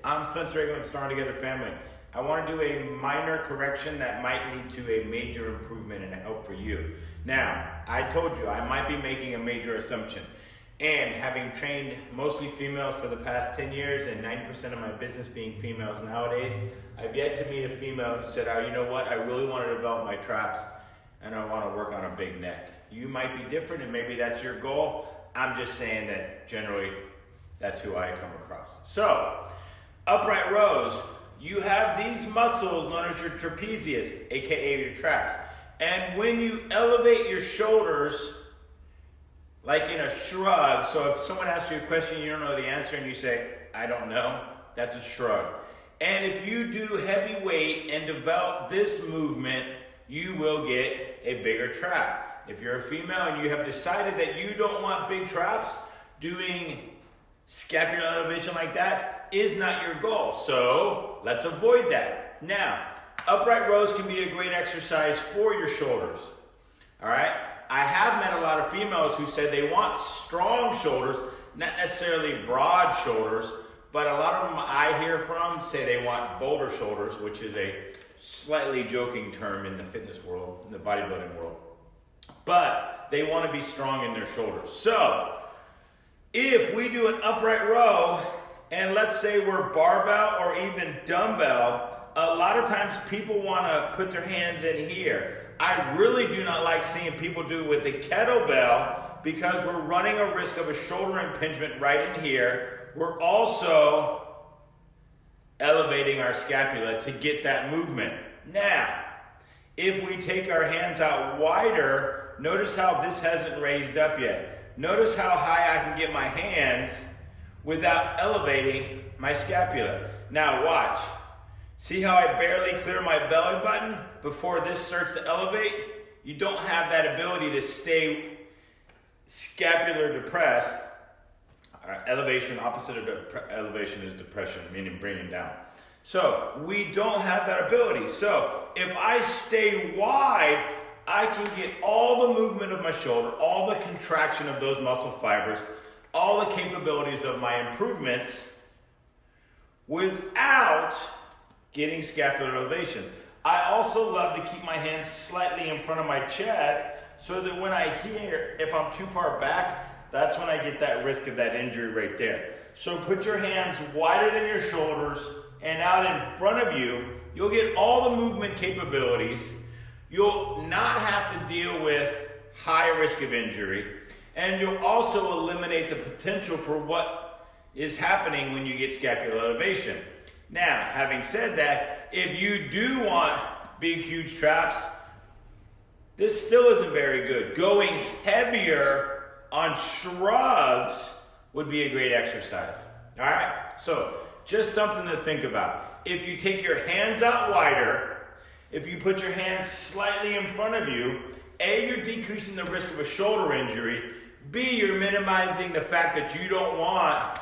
I'm Spencer Aiken with Strong Together Family. I want to do a minor correction that might lead to a major improvement and help for you. Now, I told you I might be making a major assumption. And having trained mostly females for the past 10 years and 90% of my business being females nowadays, I've yet to meet a female who said, oh, you know what, I really want to develop my traps and I want to work on a big neck. You might be different and maybe that's your goal. I'm just saying that generally that's who I come across. So, upright rows, you have these muscles known as your trapezius, aka your traps. And when you elevate your shoulders, like in a shrug, so if someone asks you a question you don't know the answer and you say, I don't know, that's a shrug. And if you do heavy weight and develop this movement, you will get a bigger trap. If you're a female and you have decided that you don't want big traps, doing scapular elevation like that is not your goal. So let's avoid that. Now, upright rows can be a great exercise for your shoulders. All right? I have met a lot of females who said they want strong shoulders, not necessarily broad shoulders, but a lot of them I hear from say they want boulder shoulders, which is a slightly joking term in the fitness world, in the bodybuilding world. But they want to be strong in their shoulders. So, if we do an upright row, and let's say we're barbell or even dumbbell, a lot of times people want to put their hands in here. I really do not like seeing people do it with the kettlebell because we're running a risk of a shoulder impingement right in here. We're also elevating our scapula to get that movement. Now, if we take our hands out wider, notice how this hasn't raised up yet. Notice how high I can get my hands without elevating my scapula. Now watch. See how I barely clear my belly button before this starts to elevate? You don't have that ability to stay scapular depressed. Elevation, opposite of elevation is depression, meaning bringing down. So we don't have that ability. So if I stay wide, I can get all the movement of my shoulder, all the contraction of those muscle fibers, all the capabilities of my improvements without getting scapular elevation. I also love to keep my hands slightly in front of my chest so that when I hear, if I'm too far back, that's when I get that risk of that injury right there. So put your hands wider than your shoulders and out in front of you. You'll get all the movement capabilities. You'll not have to deal with high risk of injury. And you'll also eliminate the potential for what is happening when you get scapular elevation. Now, having said that, if you do want big, huge traps, this still isn't very good. Going heavier on shrugs would be a great exercise. All right? So, just something to think about. If you take your hands out wider, if you put your hands slightly in front of you, A, you're decreasing the risk of a shoulder injury. B, you're minimizing the fact that you don't want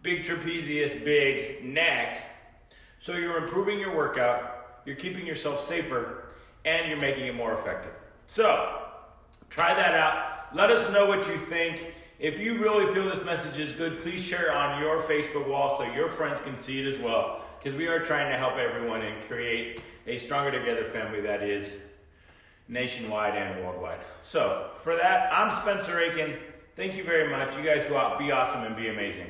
big trapezius, big neck. So you're improving your workout, you're keeping yourself safer, and you're making it more effective. So, try that out. Let us know what you think. If you really feel this message is good, please share it on your Facebook wall so your friends can see it as well. Because we are trying to help everyone and create a stronger together family that is nationwide and worldwide. So, for that, I'm Spencer Aiken. Thank you very much. You guys go out, be awesome, and be amazing.